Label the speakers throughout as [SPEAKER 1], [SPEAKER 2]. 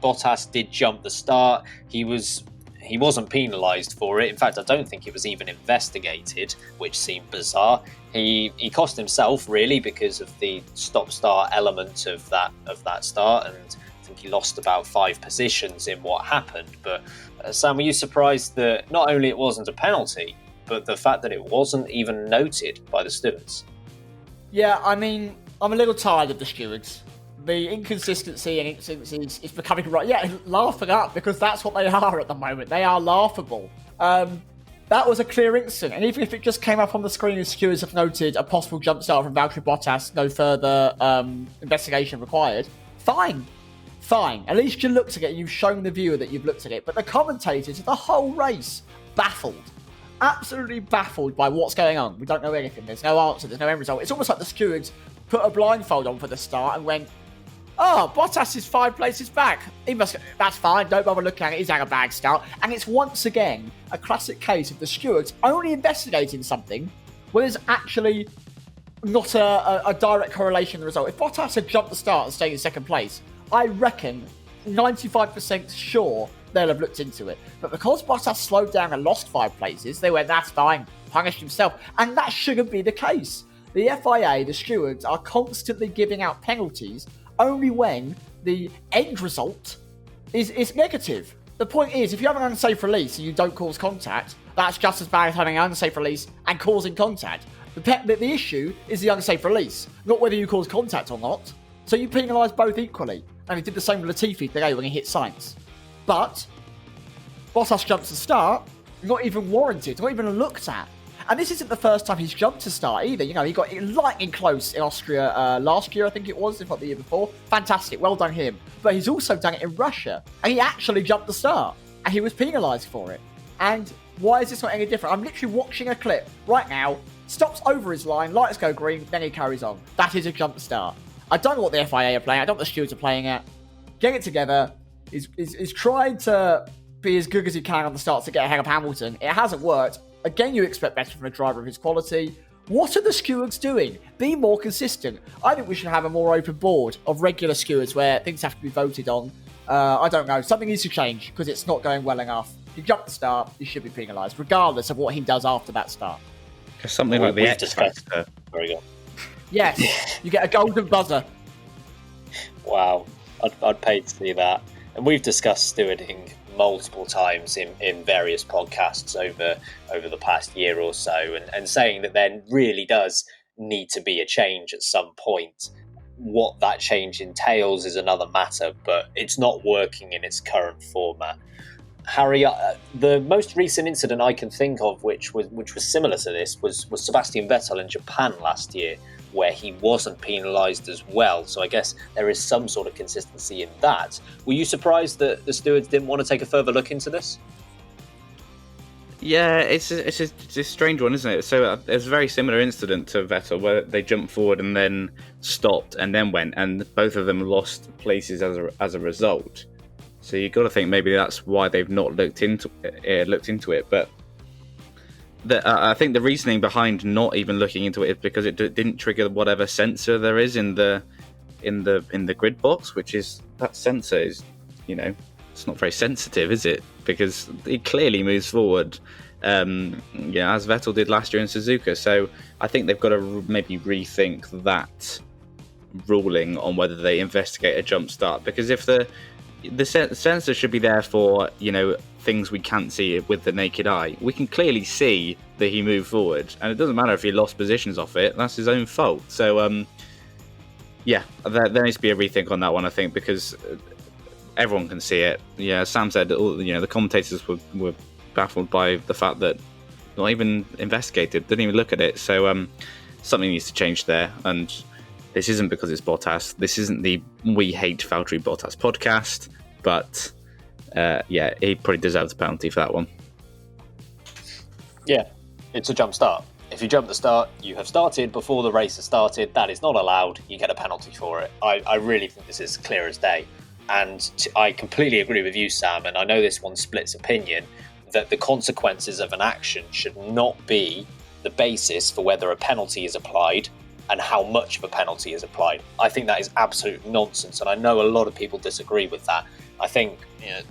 [SPEAKER 1] Bottas did jump the start. He wasn't penalised for it. In fact, I don't think it was even investigated, which seemed bizarre. He cost himself really because of the stop-start element of that start, and I think he lost about 5 positions in what happened. But Sam, were you surprised that not only it wasn't a penalty, but the fact that it wasn't even noted by the stewards?
[SPEAKER 2] Yeah, I mean, I'm a little tired of the stewards. The inconsistency and inconsistencies is becoming laughing up, because that's what they are at the moment. They are laughable. That was a clear incident, and even if it just came up on the screen as stewards have noted a possible jump start from Valtteri Bottas, no further investigation required, fine. At least you looked at it and you've shown the viewer that you've looked at it. But the commentators of the whole race, baffled. Absolutely baffled by what's going on. We don't know anything. There's no answer. There's no end result. It's almost like the stewards put a blindfold on for the start and went, "Oh, Bottas is 5 places back. That's fine. Don't bother looking at it. He's had a bad start." And it's once again a classic case of the stewards only investigating something where there's actually not a direct correlation in the result. If Bottas had jumped the start and stayed in second place, I reckon 95% sure they'll have looked into it. But because Bottas slowed down and lost 5 places, they went, "That's fine," punished himself. And that shouldn't be the case. The FIA, the stewards, are constantly giving out penalties only when the end result is negative. The point is, if you have an unsafe release and you don't cause contact, that's just as bad as having an unsafe release and causing contact. The issue is the unsafe release, not whether you cause contact or not. So you penalise both equally. And he did the same with Latifi today when he hit Sainz. But Bottas jumps to start, not even warranted, not even looked at. And this isn't the first time he's jumped to start either. You know, he got lightning close in Austria last year, I think it was, if not the year before. Fantastic, well done him. But he's also done it in Russia. And he actually jumped the start. And he was penalised for it. And why is this not any different? I'm literally watching a clip right now. Stops over his line, lights go green, then he carries on. That is a jump start. I don't know what the FIA are playing. I don't know what the stewards are playing at. Get it together. He's trying to be as good as he can on the start to get ahead of Hamilton. It hasn't worked. Again, you expect better from a driver of his quality. What are the stewards doing? Be more consistent. I think we should have a more open board of regular stewards where things have to be voted on. I don't know. Something needs to change because it's not going well enough. If you jump the start, he should be penalised, regardless of what he does after that start.
[SPEAKER 3] Something like the X Factor.
[SPEAKER 1] Very good.
[SPEAKER 2] Yes, you get a golden buzzer.
[SPEAKER 1] Wow, I'd pay to see that. And we've discussed stewarding multiple times in various podcasts over the past year or so, and saying that there really does need to be a change at some point. What that change entails is another matter, but it's not working in its current format. Harry, the most recent incident I can think of which was similar to this was Sebastian Vettel in Japan last year, where he wasn't penalised as well. So I guess there is some sort of consistency in that. Were you surprised that the stewards didn't want to take a further look into this?
[SPEAKER 3] Yeah, it's a strange one, isn't it? So there's a very similar incident to Vettel where they jumped forward and then stopped and then went, and both of them lost places as a result. So you've got to think maybe that's why they've not looked into it. But I think the reasoning behind not even looking into it is because it didn't trigger whatever sensor there is in the grid box, which is that sensor is, it's not very sensitive, is it? Because it clearly moves forward, as Vettel did last year in Suzuka. So I think they've got to maybe rethink that ruling on whether they investigate a jump start, because if the sensor should be there for, things we can't see with the naked eye. We can clearly see that he moved forward, and it doesn't matter if he lost positions off it. That's his own fault. So, there needs to be a rethink on that one, I think, because everyone can see it. Yeah, Sam said, the commentators were baffled by the fact that not even investigated, didn't even look at it. So, something needs to change there, and this isn't because it's Bottas. This isn't the We Hate Valtteri Bottas podcast, but he probably deserves a penalty for that one.
[SPEAKER 1] Yeah, it's a jump start. If you jump the start, you have started before the race has started. That is not allowed. You get a penalty for it. I really think this is clear as day. And I completely agree with you, Sam, and I know this one splits opinion, that the consequences of an action should not be the basis for whether a penalty is applied and how much of a penalty is applied. I think that is absolute nonsense, and I know a lot of people disagree with that. I think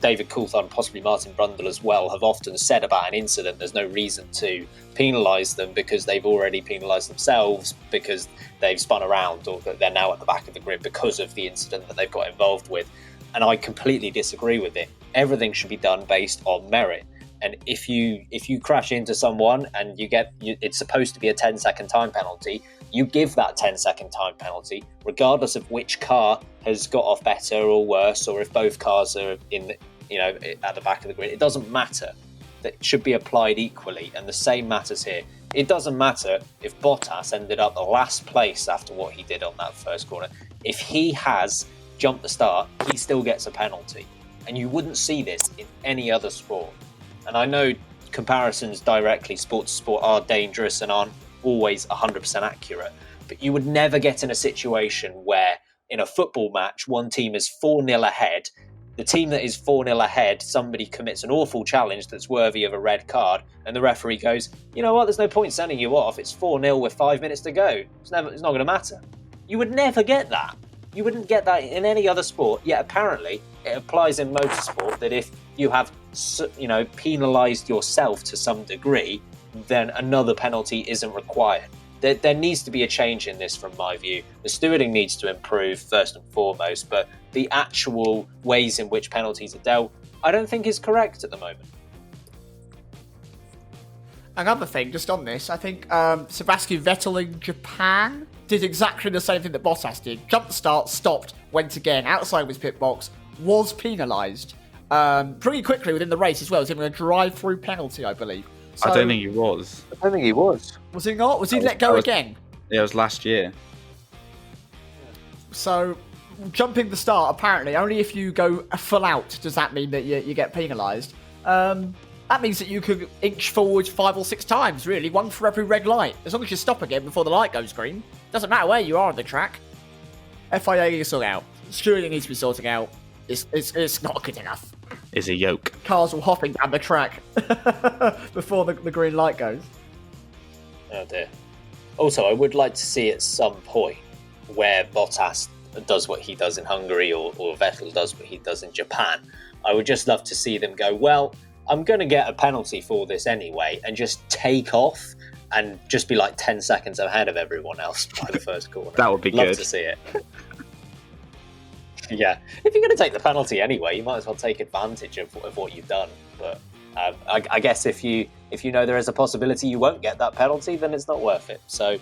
[SPEAKER 1] David Coulthard and possibly Martin Brundle as well have often said about an incident there's no reason to penalise them because they've already penalised themselves because they've spun around or that they're now at the back of the grid because of the incident that they've got involved with. And I completely disagree with it. Everything should be done based on merit. And if you crash into someone and it's supposed to be a 10-second time penalty, you give that 10-second time penalty, regardless of which car has got off better or worse, or if both cars are at the back of the grid. It doesn't matter. That should be applied equally, and the same matters here. It doesn't matter if Bottas ended up last place after what he did on that first corner. If he has jumped the start, he still gets a penalty, and you wouldn't see this in any other sport. And I know comparisons directly sport to sport are dangerous and aren't always 100% accurate, but you would never get in a situation where in a football match, one team is 4-0 ahead. The team that is 4-0 ahead, somebody commits an awful challenge that's worthy of a red card, and the referee goes, you know what, there's no point sending you off. It's 4-0 with 5 minutes to go. It's not going to matter. You would never get that. You wouldn't get that in any other sport, yet apparently it applies in motorsport that if you have, penalised yourself to some degree, then another penalty isn't required. There needs to be a change in this from my view. The stewarding needs to improve first and foremost, but the actual ways in which penalties are dealt, I don't think is correct at the moment.
[SPEAKER 2] Another thing, just on this, I think Sebastian Vettel in Japan did exactly the same thing that Bottas did. Jumped the start, stopped, went again, outside of his pit box, was penalised pretty quickly within the race as well. It was even a drive-through penalty, I believe. So,
[SPEAKER 3] I don't think he was.
[SPEAKER 1] I don't think he was.
[SPEAKER 2] Was he not? Was he let go again?
[SPEAKER 3] Yeah, it was last year.
[SPEAKER 2] So, jumping the start, apparently, only if you go full out does that mean that you get penalised. That means that you could inch forward 5 or 6 times, really, one for every red light. As long as you stop again before the light goes green. Doesn't matter where you are on the track. FIA needs to sort out. Stewarding needs to be sorting out. It's not good enough.
[SPEAKER 3] Is a yoke.
[SPEAKER 2] Cars all hopping down the track before the green light goes.
[SPEAKER 1] Oh dear. Also, I would like to see at some point where Bottas does what he does in Hungary or Vettel does what he does in Japan. I would just love to see them go, well, I'm going to get a penalty for this anyway, and just take off and just be like 10 seconds ahead of everyone else by the first corner.
[SPEAKER 3] That would be
[SPEAKER 1] love
[SPEAKER 3] good.
[SPEAKER 1] To see it. Yeah, if you're going to take the penalty anyway, you might as well take advantage of what you've done. But I guess if you know there is a possibility you won't get that penalty, then it's not worth it. So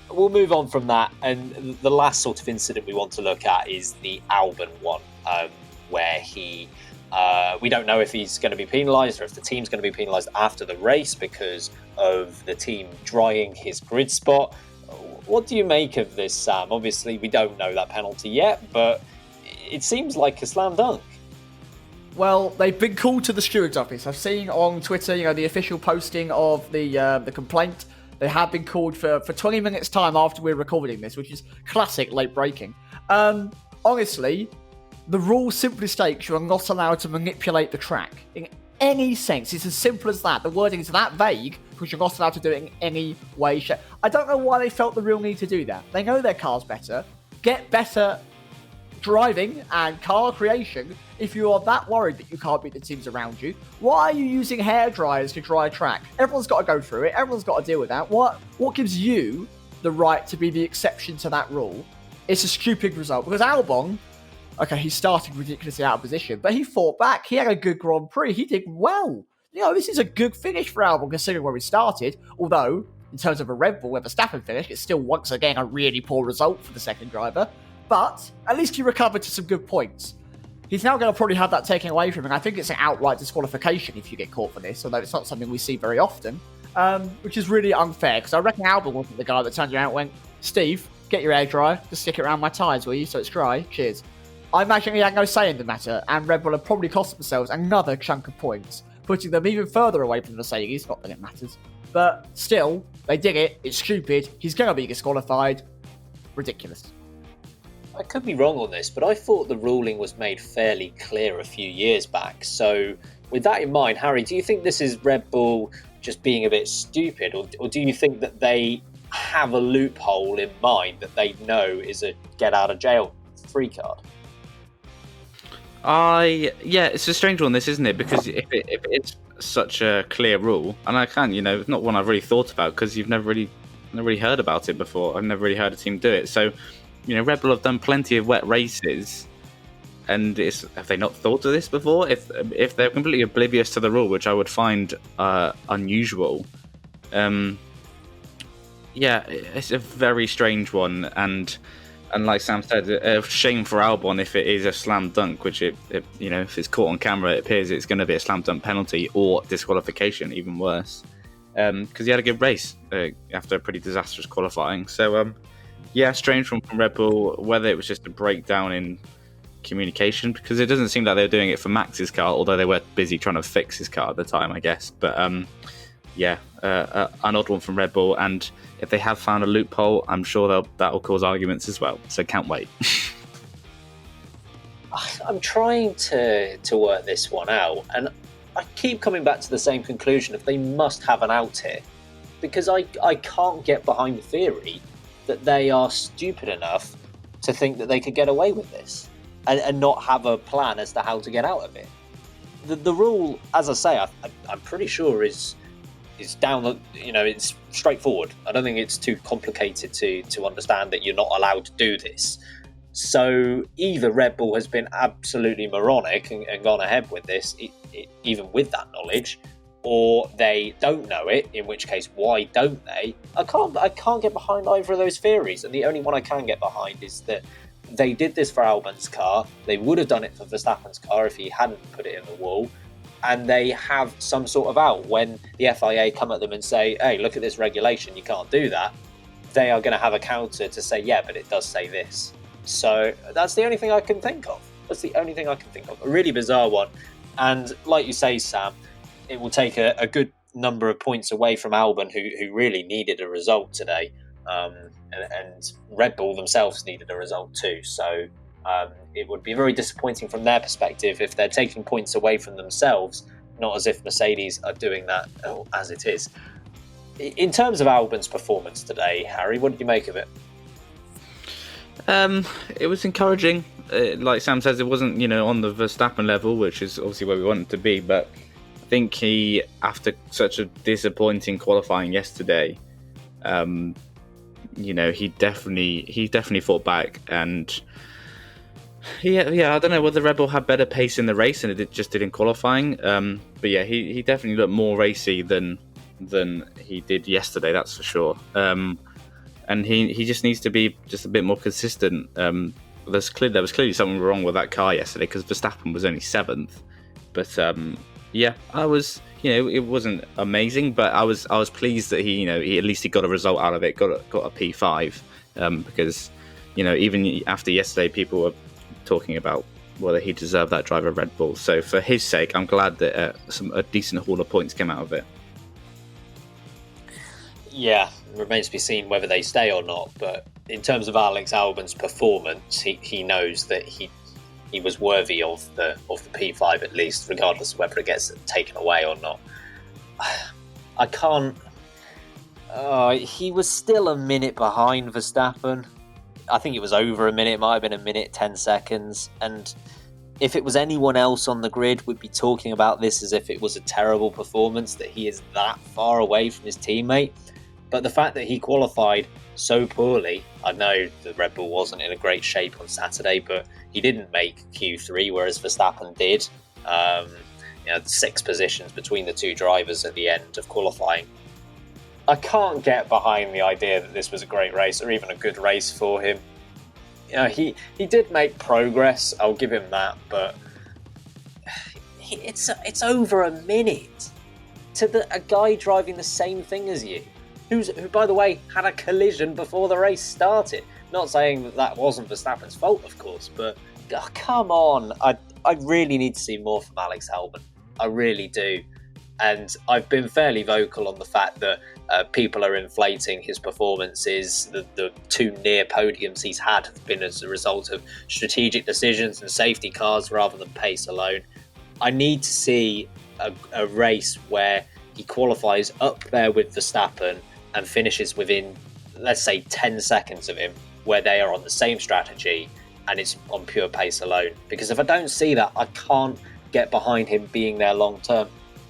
[SPEAKER 1] we'll move on from that. And the last sort of incident we want to look at is the Albon one, where we don't know if he's going to be penalised or if the team's going to be penalised after the race because of the team drying his grid spot. What do you make of this, Sam? Obviously, we don't know that penalty yet, but it seems like a slam dunk.
[SPEAKER 2] Well, they've been called to the steward's office. I've seen on Twitter, the official posting of the complaint. They have been called for 20 minutes time after we're recording this, which is classic late breaking. Honestly, the rule simply states you are not allowed to manipulate the track in any sense. It's as simple as that. The wording is that vague because you're not allowed to do it in any way, shape. I don't know why they felt the real need to do that. They know their car's better. Get better driving and car creation if you are that worried that you can't beat the teams around you. Why are you using hair dryers to dry a track? Everyone's got to go through it. Everyone's got to deal with that. What gives you the right to be the exception to that rule? It's a stupid result because Albon, okay, he started ridiculously out of position, but he fought back. He had a good Grand Prix. He did well. This is a good finish for Albon considering where he started, although in terms of a Red Bull where Verstappen finished, it's still once again a really poor result for the second driver. But at least he recovered to some good points. He's now going to probably have that taken away from him. I think it's an outright disqualification if you get caught for this, although it's not something we see very often, which is really unfair, because I reckon Albon wasn't the guy that turned around and went, Steve, get your air dryer, just stick it around my tyres, will you, so it's dry, cheers. I imagine he had no say in the matter, and Red Bull have probably cost themselves another chunk of points, putting them even further away from Mercedes, not that it matters. But still, they did it, it's stupid, he's going to be disqualified, ridiculous.
[SPEAKER 1] I could be wrong on this, but I thought the ruling was made fairly clear a few years back. So with that in mind, Harry, do you think this is Red Bull just being a bit stupid, or do you think that they have a loophole in mind that they know is a get-out-of-jail-free card?
[SPEAKER 3] It's a strange one, this, isn't it? Because if it's such a clear rule, and I can't, it's not one I've really thought about because you've never really heard about it before. I've never really heard a team do it. So, Red Bull have done plenty of wet races, and have they not thought of this before? If they're completely oblivious to the rule, which I would find unusual. It's a very strange one, and like Sam said, a shame for Albon if it is a slam dunk, which if it's caught on camera, it appears it's going to be a slam dunk penalty or disqualification, even worse, because he had a good race after a pretty disastrous qualifying. So, strange one from Red Bull, whether it was just a breakdown in communication, because it doesn't seem like they were doing it for Max's car, although they were busy trying to fix his car at the time, I guess. But an odd one from Red Bull, and if they have found a loophole, I'm sure that will cause arguments as well. So can't wait.
[SPEAKER 1] I'm trying to work this one out, and I keep coming back to the same conclusion if they must have an out here, because I can't get behind the theory that they are stupid enough to think that they could get away with this and not have a plan as to how to get out of it. The rule, as I say, I'm pretty sure is down, it's straightforward. I don't think it's too complicated to understand that you're not allowed to do this. So either Red Bull has been absolutely moronic and gone ahead with this, even with that knowledge, or they don't know it, in which case, why don't they? I can't get behind either of those theories, and the only one I can get behind is that they did this for Albon's car. They would have done it for Verstappen's car if he hadn't put it in the wall. And they have some sort of out when the FIA come at them and say, hey, look at this regulation, you can't do that. They are going to have a counter to say, yeah, but it does say this. So that's the only thing I can think of. A really bizarre one. And like you say, Sam, it will take a good number of points away from Albon, who really needed a result today. And Red Bull themselves needed a result too. So it would be very disappointing from their perspective if they're taking points away from themselves, not as if Mercedes are doing that as it is. In terms of Albon's performance today, Harry, what did you make of it?
[SPEAKER 3] It was encouraging. Like Sam says, it wasn't on the Verstappen level, which is obviously where we want it to be, but I think he, after such a disappointing qualifying yesterday, he definitely fought back, and I don't know whether Red Bull had better pace in the race and it just did in qualifying. But yeah, he definitely looked more racy than he did yesterday, that's for sure. And he just needs to be just a bit more consistent. There was clearly something wrong with that car yesterday because Verstappen was only 7th. But I was, it wasn't amazing, but I was pleased that he at least he got a result out of it, got a P5, because even after yesterday, people were talking about whether he deserved that drive of Red Bull. So for his sake, I'm glad that a decent haul of points came out of it.
[SPEAKER 1] Yeah, it remains to be seen whether they stay or not. But in terms of Alex Albon's performance, he knows that he was worthy of the P5 at least, regardless of whether it gets taken away or not. I can't. He was still a minute behind Verstappen. I think it was over a minute. It might have been a minute 10 seconds. And if it was anyone else on the grid, we'd be talking about this as if it was a terrible performance, that he is that far away from his teammate. But the fact that he qualified so poorly, I know the Red Bull wasn't in a great shape on Saturday, but he didn't make Q3, whereas Verstappen did. 6 positions between the two drivers at the end of qualifying. I can't get behind the idea that this was a great race or even a good race for him. He did make progress, I'll give him that, but it's over a minute to a guy driving the same thing as you, who, by the way, had a collision before the race started. Not saying that wasn't Verstappen's fault, of course, but come on. I really need to see more from Alex Albon. I really do. And I've been fairly vocal on the fact that people are inflating his performances. The 2 near podiums he's had have been as a result of strategic decisions and safety cars rather than pace alone. I need to see a race where he qualifies up there with Verstappen and finishes within, let's say, 10 seconds of him, where they are on the same strategy and it's on pure pace alone. Because if I don't see that, I can't get behind him being there long term.